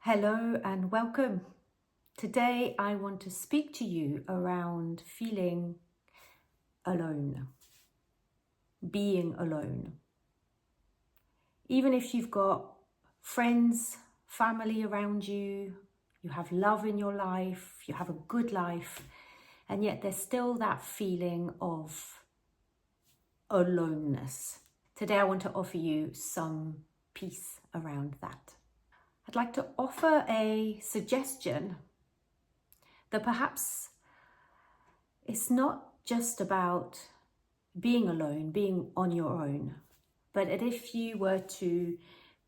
Hello and welcome. Today I want to speak to you around feeling alone, being alone. Even if you've got friends, family around you, you have love in your life, you have a good life, and yet there's still that feeling of aloneness. Today I want to offer you some peace around that. I'd like to offer a suggestion that perhaps it's not just about being alone, being on your own, but if you were to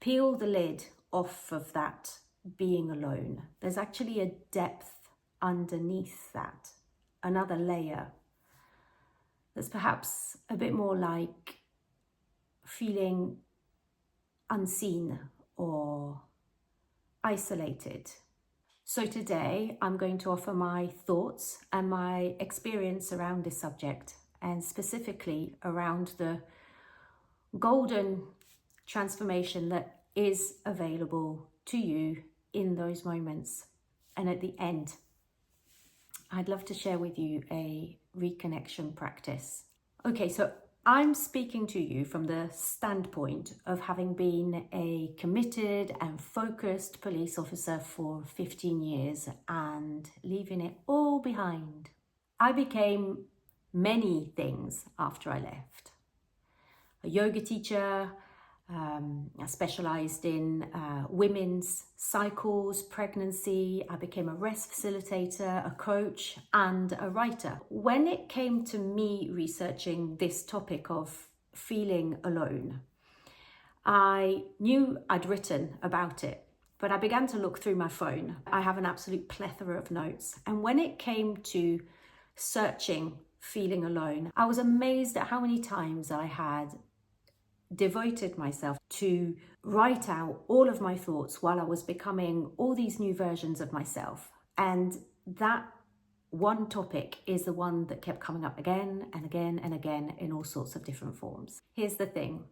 peel the lid off of that being alone, there's actually a depth underneath that, another layer that's perhaps a bit more like feeling unseen or isolated. So today I'm going to offer my thoughts and my experience around this subject, and specifically around the golden transformation that is available to you in those moments. And at the end, I'd love to share with you a reconnection practice. Okay, so I'm speaking to you from the standpoint of having been a committed and focused police officer for 15 years and leaving it all behind. I became many things after I left. A yoga teacher, I specialised in women's cycles, pregnancy. I became a rest facilitator, a coach, and a writer. When it came to me researching this topic of feeling alone, I knew I'd written about it, but I began to look through my phone. I have an absolute plethora of notes. And when it came to searching feeling alone, I was amazed at how many times I had devoted myself to write out all of my thoughts while I was becoming all these new versions of myself. And that one topic is the one that kept coming up again and again and again in all sorts of different forms. Here's the thing.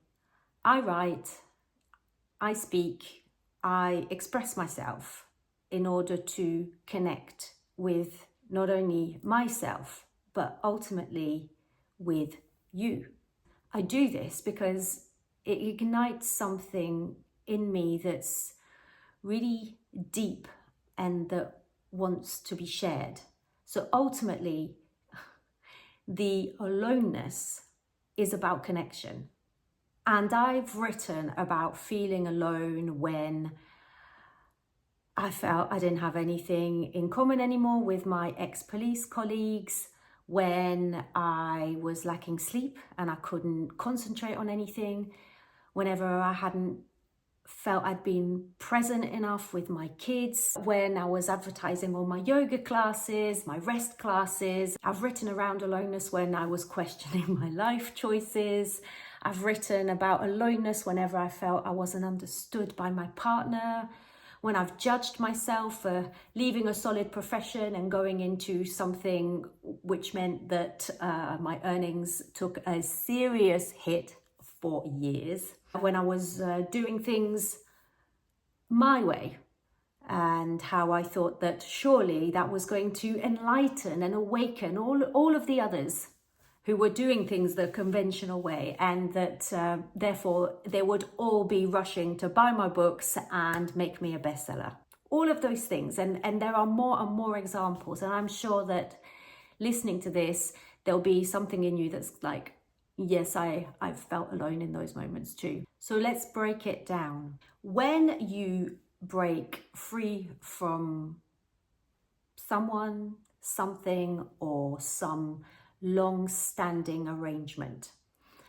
I write, I speak, I express myself in order to connect with not only myself, but ultimately with you. I do this because it ignites something in me that's really deep and that wants to be shared. So ultimately, the aloneness is about connection. And I've written about feeling alone when I felt I didn't have anything in common anymore with my ex-police colleagues, when I was lacking sleep and I couldn't concentrate on anything, whenever I hadn't felt I'd been present enough with my kids, when I was advertising all my yoga classes, my rest classes. I've written around aloneness when I was questioning my life choices. I've written about aloneness whenever I felt I wasn't understood by my partner, when I've judged myself for leaving a solid profession and going into something which meant that my earnings took a serious hit for years, when I was doing things my way, and how I thought that surely that was going to enlighten and awaken all of the others who were doing things the conventional way, and that therefore they would all be rushing to buy my books and make me a bestseller. All of those things, and there are more and more examples, and I'm sure that listening to this, there'll be something in you that's like, yes, I've felt alone in those moments too. So let's break it down. When you break free from someone, something, or some long-standing arrangement,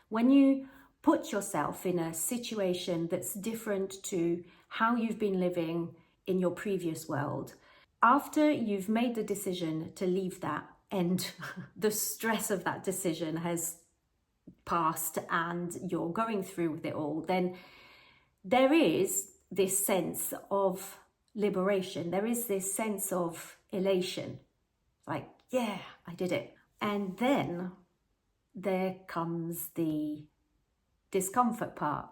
when you put yourself in a situation that's different to how you've been living in your previous world, after you've made the decision to leave that and the stress of that decision has passed and you're going through with it all, then there is this sense of liberation. There is this sense of elation, like, yeah, I did it. And then there comes the discomfort part.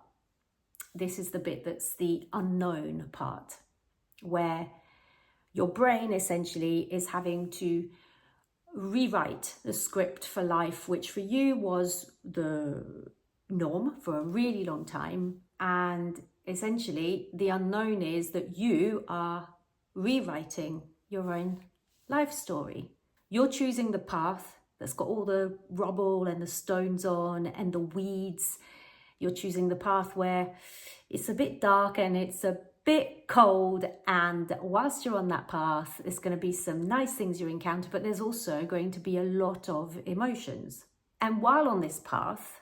This is the bit that's the unknown part. where your brain essentially is having to rewrite the script for life, which for you was the norm for a really long time. And essentially the unknown is that you are rewriting your own life story. You're choosing the path that's got all the rubble and the stones on and the weeds. You're choosing the path where it's a bit dark and it's a bit cold, and whilst you're on that path, there's going to be some nice things you encounter, but there's also going to be a lot of emotions. And while on this path,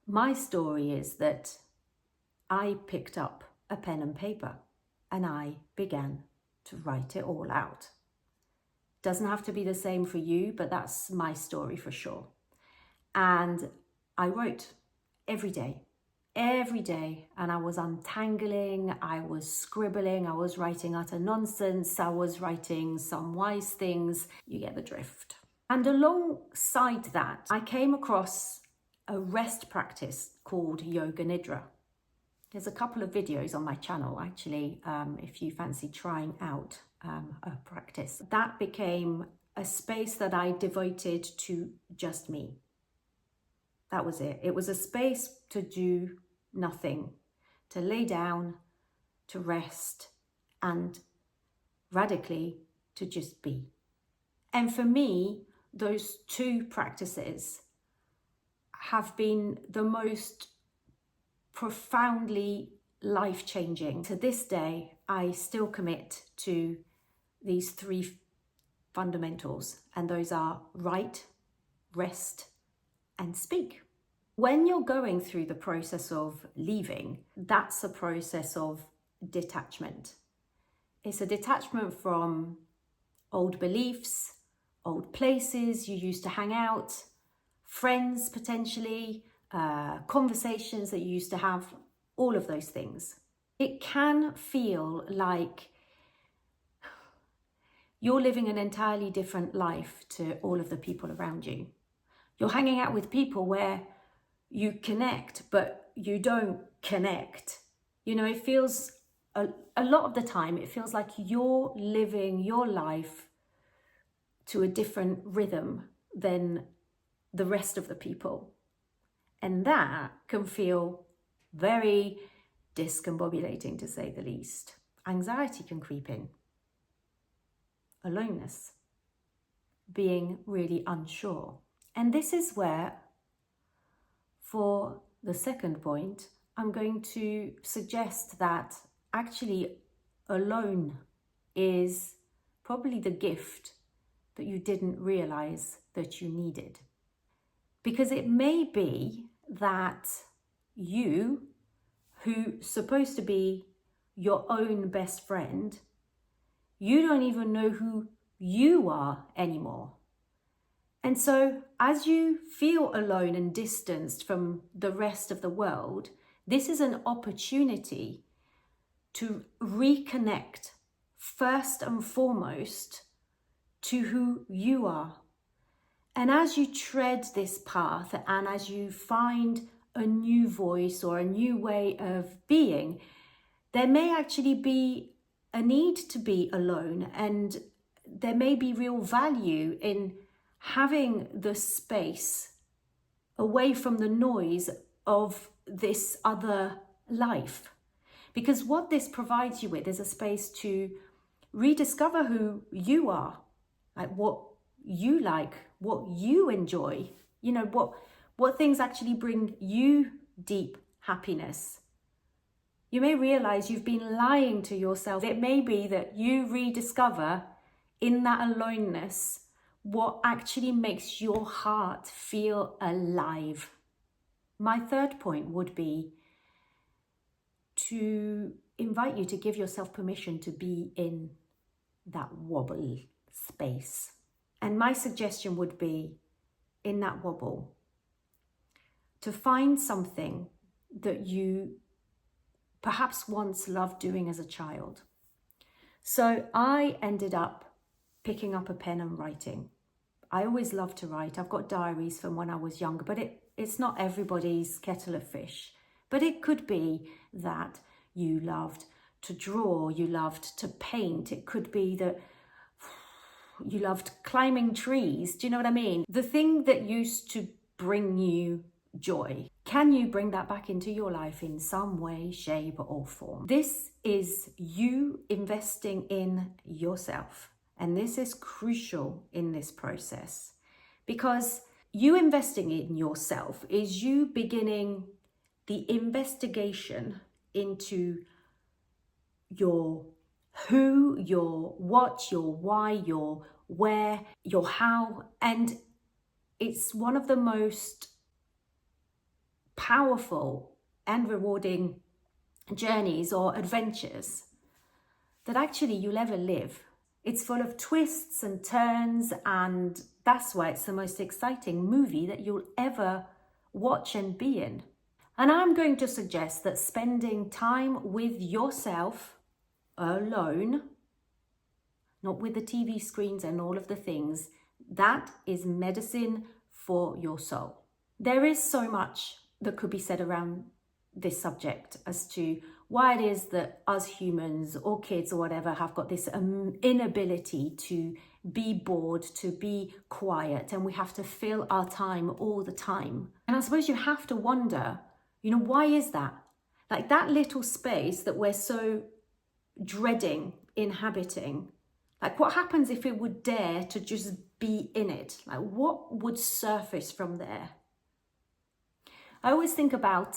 my story is that I picked up a pen and paper and I began to write it all out. Doesn't have to be the same for you, but that's my story for sure. And I wrote every day, and I was untangling, I was scribbling, I was writing utter nonsense, I was writing some wise things. You get the drift. And alongside that, I came across a rest practice called Yoga Nidra. There's a couple of videos on my channel, actually, if you fancy trying out a practice. That became a space that I devoted to just me. That was it. It was a space to do nothing, to lay down, to rest, and radically to just be. And for me, those two practices have been the most profoundly life-changing. To this day, I still commit to these three fundamentals, and those are write, rest, and speak. When you're going through the process of leaving, that's a process of detachment. It's a detachment from old beliefs, old places you used to hang out, friends potentially, conversations that you used to have, all of those things. It can feel like you're living an entirely different life to all of the people around you. You're hanging out with people where you connect, but you don't connect. You know, it feels, a lot of the time, it feels like you're living your life to a different rhythm than the rest of the people. And that can feel very discombobulating, to say the least. Anxiety can creep in. Aloneness. Being really unsure. And this is where, for the second point, I'm going to suggest that actually alone is probably the gift that you didn't realize that you needed. Because it may be that you, who's supposed to be your own best friend, you don't even know who you are anymore. And so as you feel alone and distanced from the rest of the world, this is an opportunity to reconnect first and foremost to who you are. And as you tread this path and as you find a new voice or a new way of being, there may actually be a need to be alone, and there may be real value in having the space away from the noise of this other life. Because what this provides you with is a space to rediscover who you are, like what you enjoy, you know, what things actually bring you deep happiness. You may realize you've been lying to yourself. It may be that you rediscover in that aloneness what actually makes your heart feel alive. My third point would be to invite you to give yourself permission to be in that wobble space. And my suggestion would be, in that wobble, to find something that you perhaps once loved doing as a child. So I ended up picking up a pen and writing. I always loved to write. I've got diaries from when I was younger, but it's not everybody's kettle of fish. But it could be that you loved to draw, you loved to paint. It could be that you loved climbing trees. Do you know what I mean? The thing that used to bring you joy, can you bring that back into your life in some way, shape, or form? This is you investing in yourself. And this is crucial in this process, because you investing in yourself is you beginning the investigation into your who, your what, your why, your where, your how. And it's one of the most powerful and rewarding journeys or adventures that actually you'll ever live. It's full of twists and turns, and that's why it's the most exciting movie that you'll ever watch and be in. And I'm going to suggest that spending time with yourself alone, not with the TV screens and all of the things, that is medicine for your soul. There is so much that could be said around this subject as to why it is that us humans or kids or whatever have got this inability to be bored, to be quiet, and we have to fill our time all the time. And I suppose you have to wonder, why is that? Like that little space that we're so dreading inhabiting, like what happens if it would dare to just be in it? Like what would surface from there? I always think about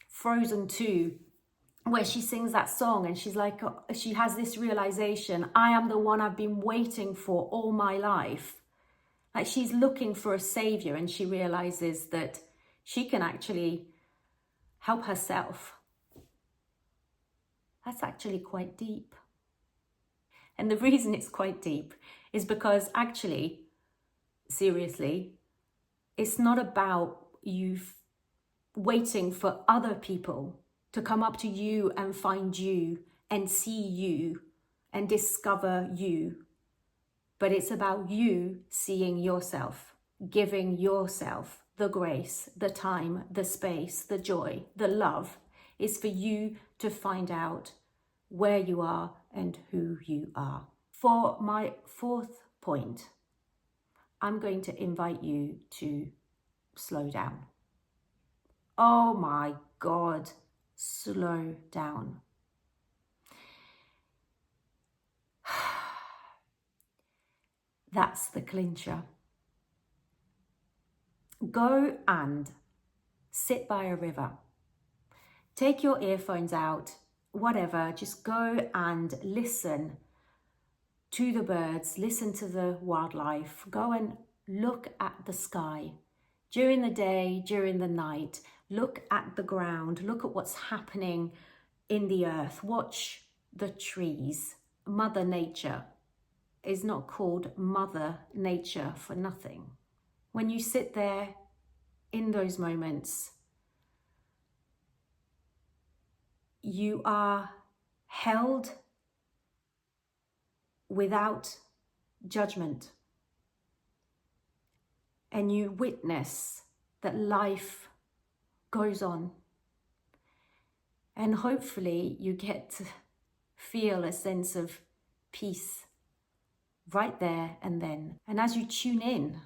Frozen 2, where she sings that song and she's like, she has this realization, I am the one I've been waiting for all my life. Like she's looking for a savior, and she realizes that she can actually help herself. That's actually quite deep. And the reason it's quite deep is because actually, seriously, it's not about you waiting for other people to come up to you and find you and see you and discover you. But it's about you seeing yourself, giving yourself the grace, the time, the space, the joy, the love. Is for you to find out where you are and who you are. For my fourth point, I'm going to invite you to slow down. Oh my God, slow down. That's the clincher. Go and sit by a river. Take your earphones out, whatever, just go and listen to the birds, listen to the wildlife, go and look at the sky. During the day, during the night, look at the ground, look at what's happening in the earth, watch the trees. Mother Nature is not called Mother Nature for nothing. When you sit there in those moments, you are held without judgment, and you witness that life goes on, and hopefully you get to feel a sense of peace right there and then. And as you tune in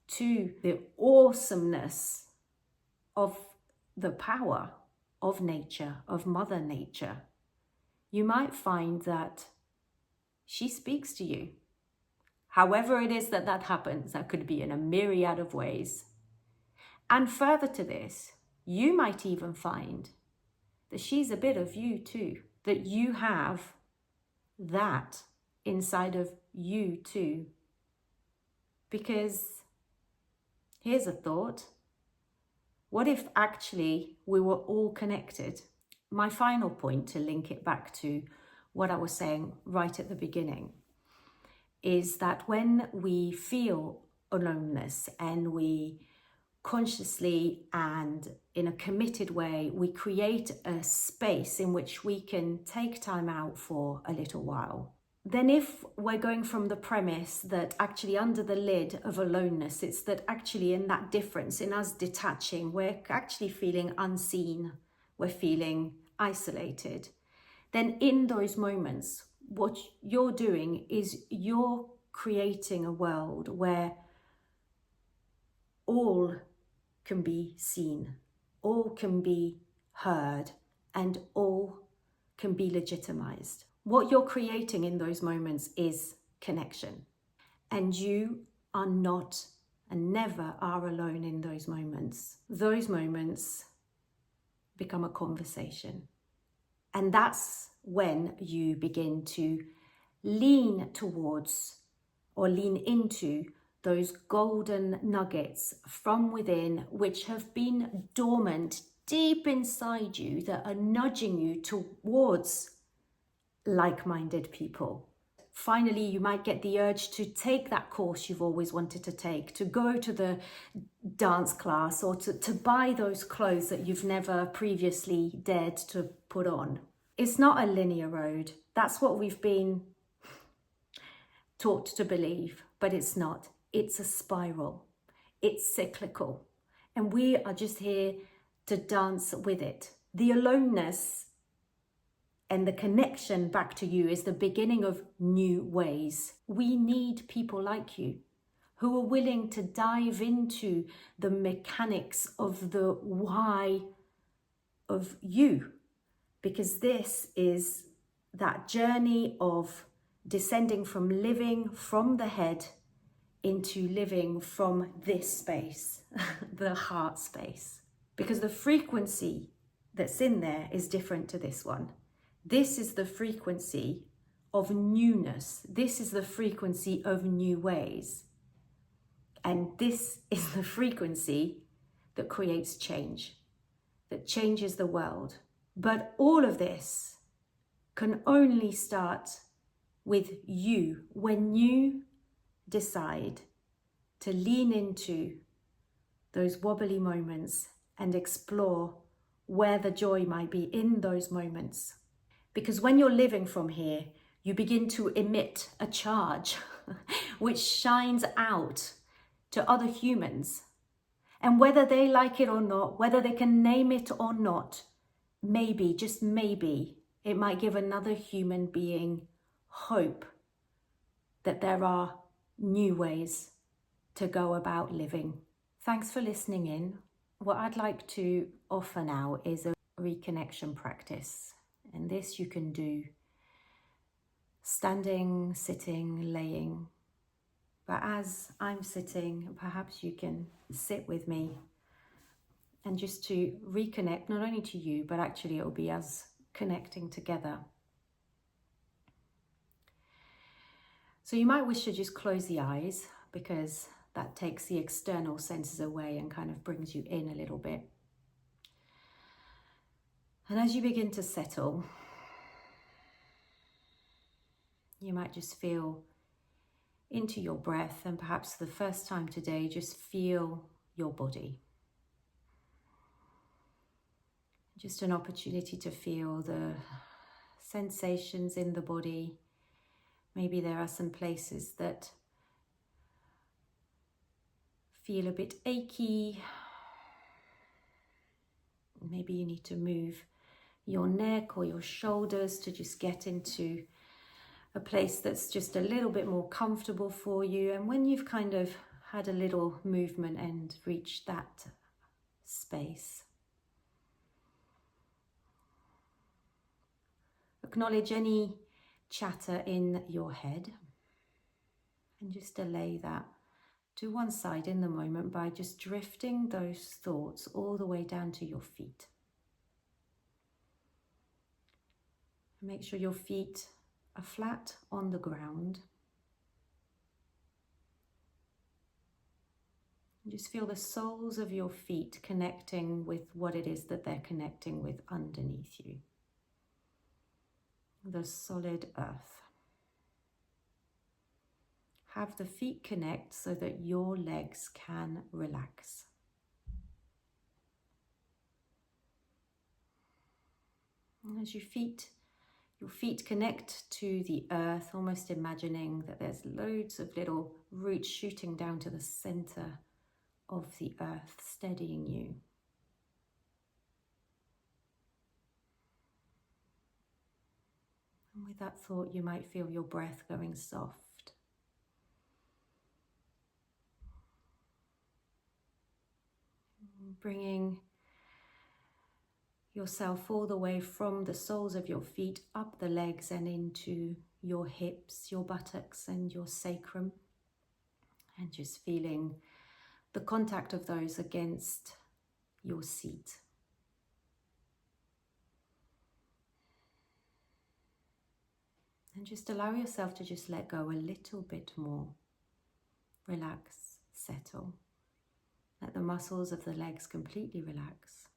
to the awesomeness of the power of nature, of Mother Nature, you might find that she speaks to you. However it is that that happens, that could be in a myriad of ways. And further to this, you might even find that she's a bit of you too, that you have that inside of you too. Because here's a thought. What if actually we were all connected? My final point, to link it back to what I was saying right at the beginning, is that when we feel aloneness and we consciously and in a committed way, we create a space in which we can take time out for a little while. Then if we're going from the premise that actually under the lid of aloneness, it's that actually in that difference, in us detaching, we're actually feeling unseen, we're feeling isolated, then in those moments, what you're doing is you're creating a world where all can be seen, all can be heard, and all can be legitimized. What you're creating in those moments is connection. And you are not and never are alone in those moments. Those moments become a conversation. And that's when you begin to lean towards or lean into those golden nuggets from within, which have been dormant deep inside you, that are nudging you towards like-minded people. Finally, you might get the urge to take that course you've always wanted to take, to go to the dance class, or to buy those clothes that you've never previously dared to put on. It's not a linear road. That's what we've been taught to believe, but it's not. It's a spiral. It's cyclical. And we are just here to dance with it. The aloneness and the connection back to you is the beginning of new ways. We need people like you who are willing to dive into the mechanics of the why of you, because this is that journey of descending from living from the head into living from this space, the heart space, because the frequency that's in there is different to this one. This is the frequency of newness. This is the frequency of new ways. And this is the frequency that creates change, that changes the world. But all of this can only start with you when you decide to lean into those wobbly moments and explore where the joy might be in those moments. Because when you're living from here, you begin to emit a charge which shines out to other humans. And whether they like it or not, whether they can name it or not, maybe, just maybe, it might give another human being hope that there are new ways to go about living. Thanks for listening in. What I'd like to offer now is a reconnection practice. And this you can do standing, sitting, laying. But as I'm sitting, perhaps you can sit with me and just to reconnect, not only to you, but actually it will be us connecting together. So you might wish to just close the eyes, because that takes the external senses away and kind of brings you in a little bit. And as you begin to settle, you might just feel into your breath, and perhaps for the first time today, just feel your body. Just an opportunity to feel the sensations in the body. Maybe there are some places that feel a bit achy. Maybe you need to move your neck or your shoulders to just get into a place that's just a little bit more comfortable for you. And when you've kind of had a little movement and reached that space, acknowledge any chatter in your head and just delay that to one side in the moment by just drifting those thoughts all the way down to your feet. Make sure your feet are flat on the ground. Just feel the soles of your feet connecting with what it is that they're connecting with underneath you. The solid earth. Have the feet connect so that your legs can relax. And as your feet connect to the earth, almost imagining that there's loads of little roots shooting down to the center of the earth, steadying you. And with that thought, you might feel your breath going soft. Bringing yourself all the way from the soles of your feet up the legs and into your hips, your buttocks and your sacrum. And just feeling the contact of those against your seat. And just allow yourself to just let go a little bit more. Relax, settle. Let the muscles of the legs completely relax.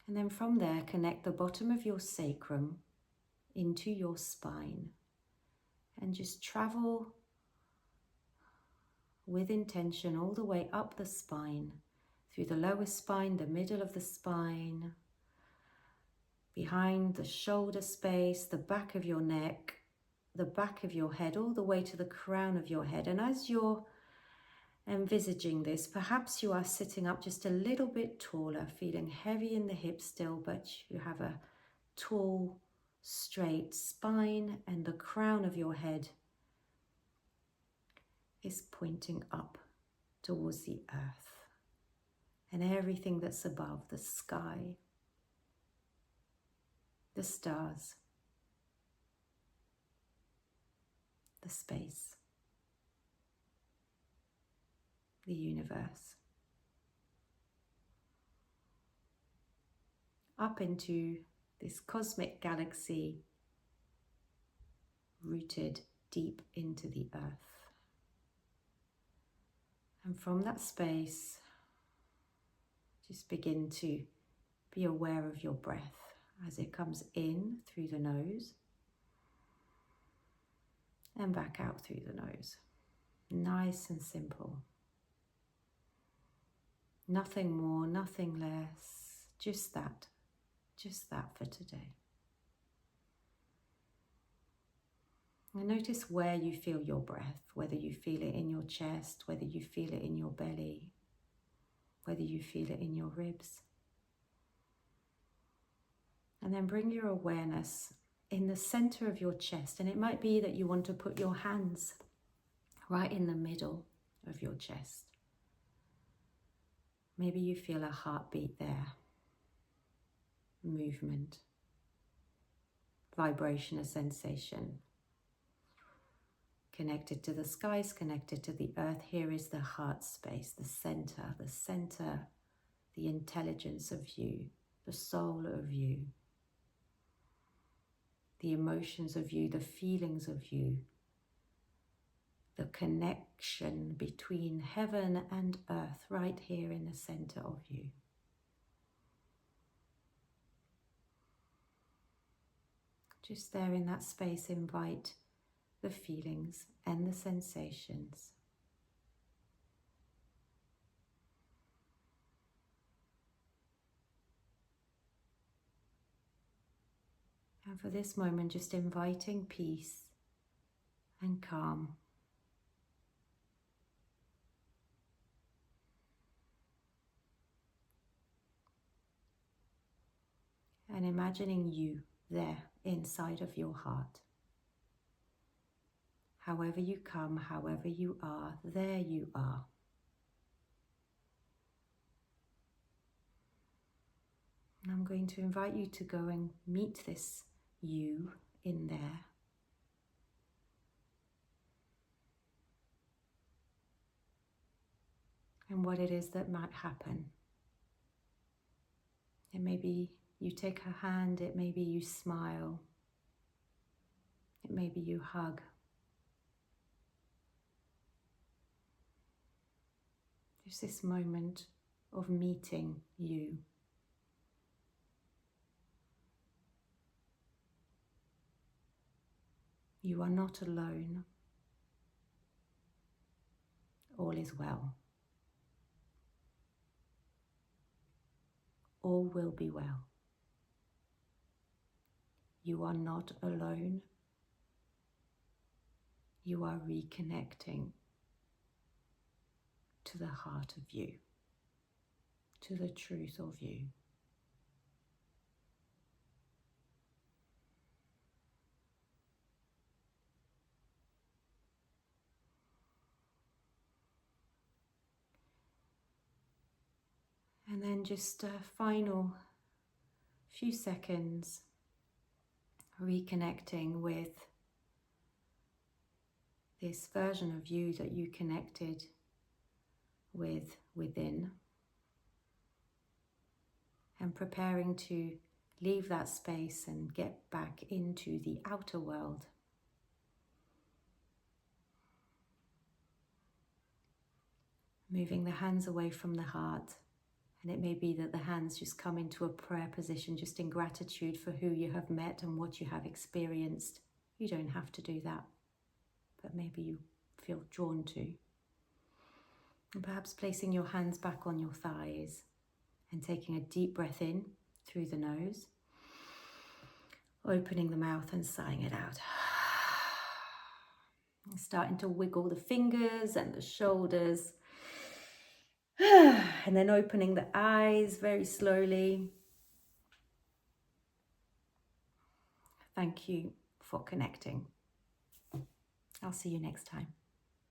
And then from there, connect the bottom of your sacrum into your spine. And just travel with intention all the way up the spine, through the lower spine, the middle of the spine, behind the shoulder space, the back of your neck, the back of your head, all the way to the crown of your head. And as you're envisaging this, perhaps you are sitting up just a little bit taller, feeling heavy in the hips still, but you have a tall, straight spine, and the crown of your head is pointing up towards the earth and everything that's above, the sky, the stars, the space, the universe, up into this cosmic galaxy rooted deep into the earth. And from that space, just begin to be aware of your breath as it comes in through the nose and back out through the nose. Nice and simple. Nothing more, nothing less, just that for today. And notice where you feel your breath, whether you feel it in your chest, whether you feel it in your belly, whether you feel it in your ribs. And then bring your awareness in the center of your chest. And it might be that you want to put your hands right in the middle of your chest. Maybe you feel a heartbeat there, movement, vibration, a sensation. Connected to the skies, connected to the earth. Here is the heart space, the center, the intelligence of you, the soul of you, the emotions of you, the feelings of you, the connection between heaven and earth right here in the center of you. Just there in that space, invite the feelings and the sensations. And for this moment, just inviting peace and calm. And imagining you there inside of your heart. However you come, however you are, there you are. And I'm going to invite you to go and meet this you in there. And what it is that might happen. It may be you take her hand, it may be you smile, it may be you hug. Just this moment of meeting you. You are not alone. All is well. All will be well. You are not alone. You are reconnecting to the heart of you, to the truth of you. And then just a final few seconds reconnecting with this version of you that you connected with within, and preparing to leave that space and get back into the outer world. Moving the hands away from the heart. And it may be that the hands just come into a prayer position, just in gratitude for who you have met and what you have experienced. You don't have to do that, but maybe you feel drawn to. And perhaps placing your hands back on your thighs and taking a deep breath in through the nose, opening the mouth and sighing it out. And starting to wiggle the fingers and the shoulders. And then opening the eyes very slowly. Thank you for connecting. I'll see you next time.